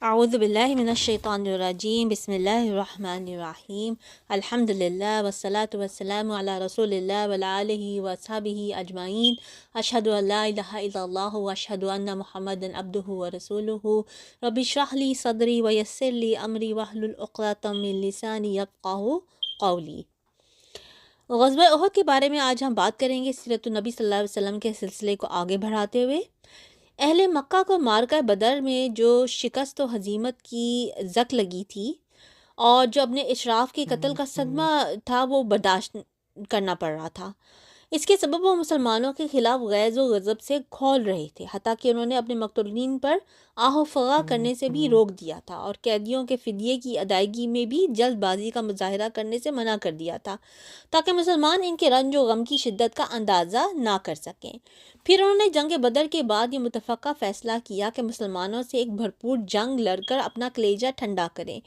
اعوذ باللہ من الشیطان الرجیم، بسم اللہ الرحمن الرحیم، الحمد للہ والصلاة والسلام علی رسول اللہ وعلی آلہ واصحابہ اجمعین، اشہد ان لا الہ الا اللہ واشہد ان محمدا عبدہ ورسولہ، رب اشرح لی صدری ویسر لی امری واحلل عقدۃ من لسانی یفقہوا قولی۔ غزوہ احد کے بارے میں آج ہم بات کریں گے، سیرت النبی صلی اللہ علیہ وسلم کے سلسلے کو آگے بڑھاتے ہوئے۔ اہل مکہ کو معرکہ بدر میں جو شکست و ہزیمت کی زک لگی تھی اور جو اپنے اشراف کے قتل کا صدمہ تھا وہ برداشت کرنا پڑ رہا تھا، اس کے سبب وہ مسلمانوں کے خلاف غیظ و غضب سے کھول رہے تھے، حتیٰ کہ انہوں نے اپنے مقتولین پر آہ و فغاں کرنے سے بھی روک دیا تھا اور قیدیوں کے فدیے کی ادائیگی میں بھی جلد بازی کا مظاہرہ کرنے سے منع کر دیا تھا تاکہ مسلمان ان کے رنج و غم کی شدت کا اندازہ نہ کر سکیں۔ پھر انہوں نے جنگ بدر کے بعد یہ متفقہ فیصلہ کیا کہ مسلمانوں سے ایک بھرپور جنگ لڑ کر اپنا کلیجہ ٹھنڈا کریں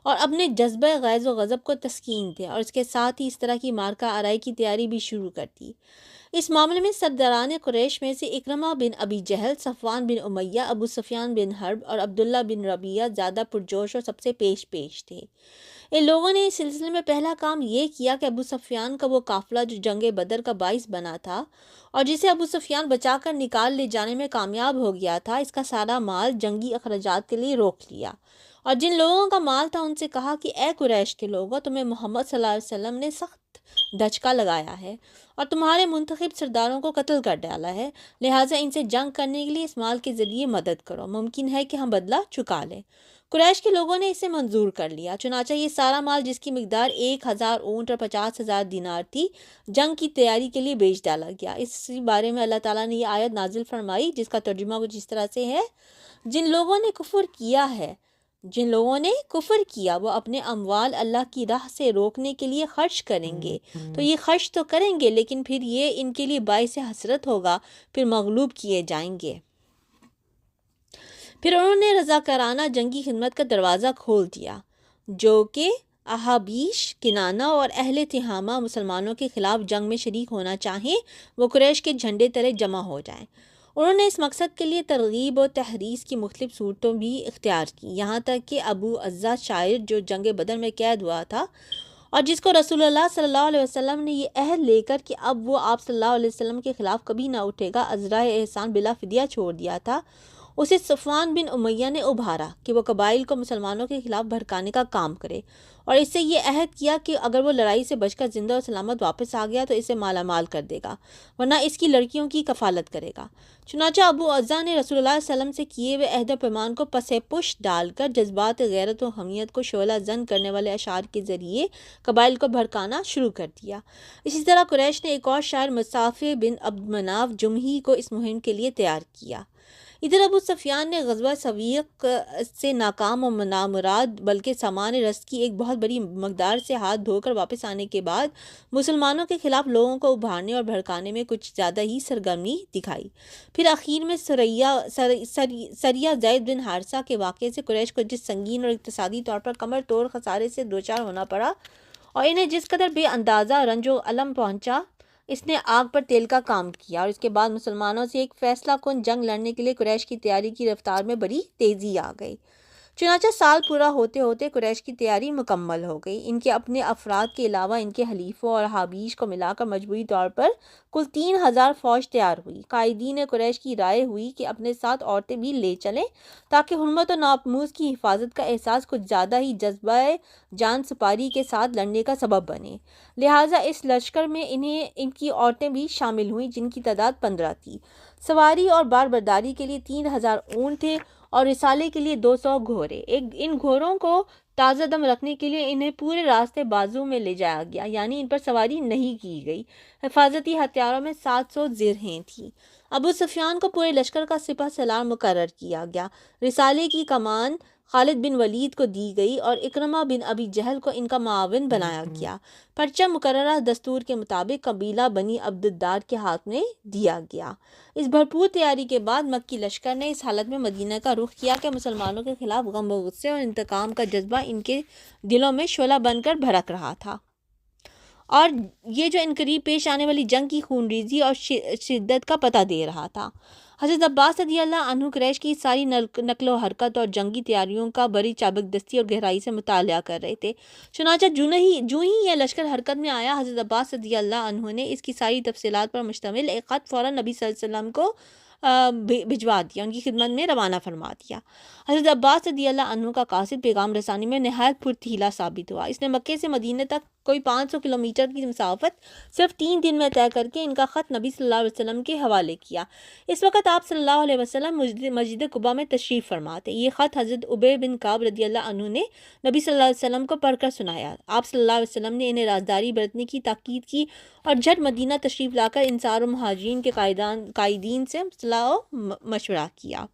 اور اپنے جذبہ غیظ و غضب کو تسکین دیں، اور اس کے ساتھ ہی اس طرح کی مارکہ آرائی کی تیاری بھی شروع کر دی۔ اس معاملے میں سرداران قریش میں سے اکرمہ بن ابی جہل، صفوان بن امیہ، ابو سفیان بن حرب اور عبداللہ بن ربیعہ زیادہ پرجوش اور سب سے پیش تھے۔ ان لوگوں نے اس سلسلے میں پہلا کام یہ کیا کہ ابو سفیان کا وہ قافلہ جو جنگ بدر کا باعث بنا تھا اور جسے ابو سفیان بچا کر نکال لے جانے میں کامیاب ہو گیا تھا، اس کا سارا مال جنگی اخراجات کے لیے روک لیا، اور جن لوگوں کا مال تھا ان سے کہا کہ اے قریش کے لوگوں، تمہیں محمد صلی اللہ علیہ وسلم نے سخت دھچکا لگایا ہے اور تمہارے منتخب سرداروں کو قتل کر ڈالا ہے، لہٰذا ان سے جنگ کرنے کے لیے اس مال کے ذریعے مدد کرو، ممکن ہے کہ ہم بدلہ چکا لیں۔ قریش کے لوگوں نے اسے منظور کر لیا، چنانچہ یہ سارا مال جس کی مقدار 1000 اونٹ اور 50,000 دینار تھی، جنگ کی تیاری کے لیے بیچ ڈالا گیا۔ اس بارے میں اللہ تعالیٰ نے یہ آیت نازل فرمائی جس کا ترجمہ کچھ اس طرح سے ہے: جن لوگوں نے کفر کیا وہ اپنے اموال اللہ کی راہ سے روکنے کے لیے خرچ کریں گے، تو یہ خرچ تو کریں گے لیکن پھر یہ ان کے لیے باعث حسرت ہوگا، پھر مغلوب کیے جائیں گے۔ پھر انہوں نے رضاکارانہ جنگی خدمت کا دروازہ کھول دیا، جو کہ احابیش، کنانہ اور اہل تہامہ مسلمانوں کے خلاف جنگ میں شریک ہونا چاہیں وہ قریش کے جھنڈے تلے جمع ہو جائیں۔ انہوں نے اس مقصد کے لیے ترغیب و تحریض کی مختلف صورتوں بھی اختیار کی، یہاں تک کہ ابو عزہ شاعر جو جنگ بدر میں قید ہوا تھا اور جس کو رسول اللہ صلی اللہ علیہ وسلم نے یہ عہد لے کر کہ اب وہ آپ صلی اللہ علیہ وسلم کے خلاف کبھی نہ اٹھے گا، عذرائے احسان بلا فدیہ چھوڑ دیا تھا، اسے صفوان بن امیہ نے ابھارا کہ وہ قبائل کو مسلمانوں کے خلاف بھڑکانے کا کام کرے، اور اس سے یہ عہد کیا کہ اگر وہ لڑائی سے بچ کر زندہ و سلامت واپس آ گیا تو اسے مالا مال کر دے گا، ورنہ اس کی لڑکیوں کی کفالت کرے گا۔ چنانچہ ابو عزہ نے رسول اللہ صلی اللہ علیہ وسلم سے کیے ہوئے عہد و پیمان کو پس پش ڈال کر جذبات غیرت و حمیت کو شعلہ زن کرنے والے اشعار کے ذریعے قبائل کو بھڑکانا شروع کر دیا۔ اسی طرح قریش نے ایک اور شاعر مصافح بن عبد مناف جمحی کو اس مہم کے لیے تیار کیا۔ ادھر ابو سفیان نے غزوہ سویق سے ناکام و نامراد بلکہ سامان رزق کی ایک بہت بڑی مقدار سے ہاتھ دھو کر واپس آنے کے بعد مسلمانوں کے خلاف لوگوں کو ابھارنے اور بھڑکانے میں کچھ زیادہ ہی سرگرمی دکھائی۔ پھر آخر میں سریہ زید بن حارثہ کے واقعے سے قریش کو جس سنگین اور اقتصادی طور پر کمر توڑ خسارے سے دوچار ہونا پڑا اور انہیں جس قدر بے اندازہ رنج و الم پہنچا، اس نے آگ پر تیل کا کام کیا، اور اس کے بعد مسلمانوں سے ایک فیصلہ کن جنگ لڑنے کے لیے قریش کی تیاری کی رفتار میں بڑی تیزی آ گئی۔ چنانچہ سال پورا ہوتے ہوتے قریش کی تیاری مکمل ہو گئی۔ ان کے اپنے افراد کے علاوہ ان کے حلیفوں اور حابیش کو ملا کر مجموعی طور پر کل 3000 فوج تیار ہوئی۔ قائدین قریش کی رائے ہوئی کہ اپنے ساتھ عورتیں بھی لے چلیں تاکہ حرمت و ناموس کی حفاظت کا احساس کچھ زیادہ ہی جذبہ جان سپاری کے ساتھ لڑنے کا سبب بنے، لہٰذا اس لشکر میں ان کی عورتیں بھی شامل ہوئیں جن کی تعداد 15 تھی۔ سواری اور بار برداری کے لیے 3000 اونٹ تھے اور رسالے کے لیے 200 گھوڑے۔ ان گھوڑوں کو تازہ دم رکھنے کے لیے انہیں پورے راستے بازو میں لے جایا گیا، یعنی ان پر سواری نہیں کی گئی۔ حفاظتی ہتھیاروں میں 700 زرہیں تھیں۔ ابو سفیان کو پورے لشکر کا سپہ سالار مقرر کیا گیا۔ رسالے کی کمان خالد بن ولید کو دی گئی اور اکرمہ بن ابی جہل کو ان کا معاون بنایا گیا۔ پرچم مقررہ دستور کے مطابق قبیلہ بنی عبد الدار کے ہاتھ میں دیا گیا۔ اس بھرپور تیاری کے بعد مکی لشکر نے اس حالت میں مدینہ کا رخ کیا کہ مسلمانوں کے خلاف غم و غصے اور انتقام کا جذبہ ان کے دلوں میں شعلہ بن کر بھڑک رہا تھا، اور یہ جو انقریب پیش آنے والی جنگ کی خونریزی اور شدت کا پتہ دے رہا تھا۔ حضرت عباس رضی اللہ عنہ قریش کی ساری نقل و حرکت اور جنگی تیاریوں کا بڑی چابک دستی اور گہرائی سے مطالعہ کر رہے تھے۔ چنانچہ جو ہی یہ لشکر حرکت میں آیا، حضرت عباس رضی اللہ عنہ نے اس کی ساری تفصیلات پر مشتمل ایک خط فوراً نبی صلی اللہ علیہ وسلم کو بھجوا دیا، ان کی خدمت میں روانہ فرما دیا۔ حضرت عباس رضی اللہ عنہ کا قاصد پیغام رسانی میں نہایت پرتیلا ثابت ہوا۔ اس نے مکے سے مدینہ تک کوئی 500 کلومیٹر کی مسافت صرف 3 دن میں طے کر کے ان کا خط نبی صلی اللہ علیہ وسلم کے حوالے کیا۔ اس وقت آپ صلی اللہ علیہ وسلم مسجد قباء میں تشریف فرما تھے۔ یہ خط حضرت ابی بن کعب رضی اللہ عنہ نے نبی صلی اللہ علیہ وسلم کو پڑھ کر سنایا۔ آپ صلی اللہ علیہ وسلم نے انہیں رازداری برتنے کی تاکید کی اور جھٹ مدینہ تشریف لا کر انصار و مہاجرین کے قائدین سے صلاح و مشورہ کیا۔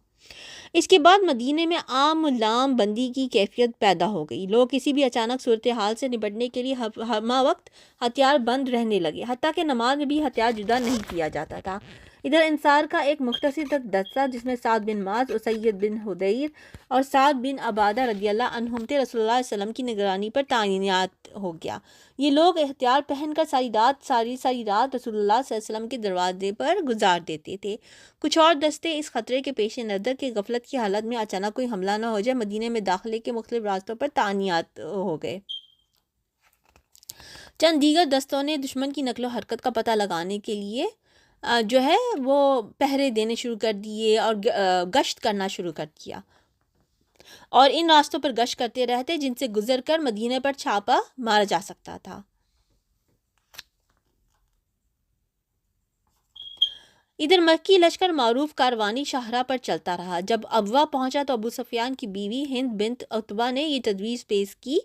اس کے بعد مدینے میں عام لام بندی کی کیفیت پیدا ہو گئی۔ لوگ کسی بھی اچانک صورتحال سے نپٹنے کے لیے ہمہ وقت ہتھیار بند رہنے لگے، حتیٰ کہ نماز میں بھی ہتھیار جدا نہیں کیا جاتا تھا۔ ادھر انصار کا ایک مختصر تک دستہ جس میں سعد بن معاذ، اسید بن حضیر اور سعد بن عبادہ رضی اللہ عنہم تھے، رسول اللہ علیہ وسلم کی نگرانی پر تعینات ہو گیا۔ یہ لوگ ہتھیار پہن کر ساری رات رسول اللہ صلی اللہ علیہ وسلم کے دروازے پر گزار دیتے تھے۔ کچھ اور دستے اس خطرے کے پیش نظر کہ غفلت کی حالت میں اچانک کوئی حملہ نہ ہو جائے، مدینے میں داخلے کے مختلف راستوں پر تعینات ہو گئے۔ چند دیگر دستوں نے دشمن کی نقل و حرکت کا پتہ لگانے کے لیے جو ہے وہ پہرے دینے شروع کر دیے اور گشت کرنا شروع کر دیا، اور ان راستوں پر گشت کرتے رہتے جن سے گزر کر مدینے پر چھاپا مارا جا سکتا تھا۔ ادھر مکی لشکر معروف کاروانی شاہراہ پر چلتا رہا۔ جب ابوا پہنچا تو ابو سفیان کی بیوی ہند بنت عتبہ نے یہ تجویز پیش کی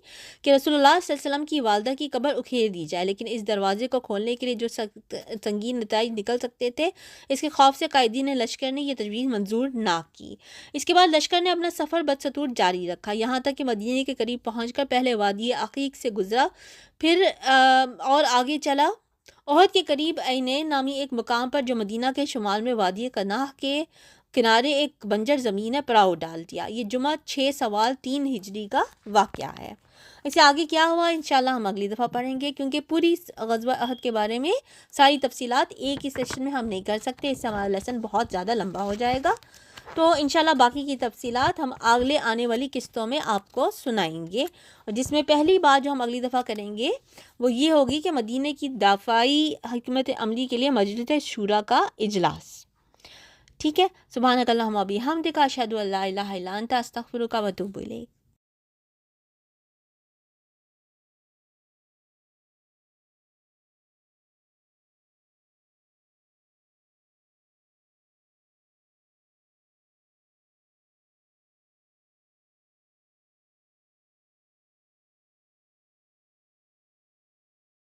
کہ رسول اللہ صلی اللہ علیہ وسلم کی والدہ کی قبر اکھیڑ دی جائے، لیکن اس دروازے کو کھولنے کے لیے جو سنگین نتائج نکل سکتے تھے، اس کے خوف سے قائدین لشکر نے یہ تجویز منظور نہ کی۔ اس کے بعد لشکر نے اپنا سفر بدستور جاری رکھا، یہاں تک کہ مدینے کے قریب پہنچ کر پہلے وادی عقیق سے گزرا، پھر اور آگے چلا۔ احد کے قریب عینین نامی ایک مقام پر جو مدینہ کے شمال میں وادی کناہ کے کنارے ایک بنجر زمین ہے، پڑاؤ ڈال دیا۔ یہ جمعہ 6 سوال 3 ہجری کا واقعہ ہے۔ اس سے آگے کیا ہوا انشاءاللہ ہم اگلی دفعہ پڑھیں گے، کیونکہ پوری غزوہ احد کے بارے میں ساری تفصیلات ایک ہی سیشن میں ہم نہیں کر سکتے، اس سے ہمارا لیسن بہت زیادہ لمبا ہو جائے گا۔ تو انشاءاللہ باقی کی تفصیلات ہم اگلے آنے والی قسطوں میں آپ کو سنائیں گے، جس میں پہلی بات جو ہم اگلی دفعہ کریں گے وہ یہ ہوگی کہ مدینے کی دفاعی حکمت عملی کے لیے مجلس شورا کا اجلاس۔ ٹھیک ہے، سبحانک اللہم و بحمدک، اشہد ان لا الہ الا انت، استغفرک و اتوب الیک۔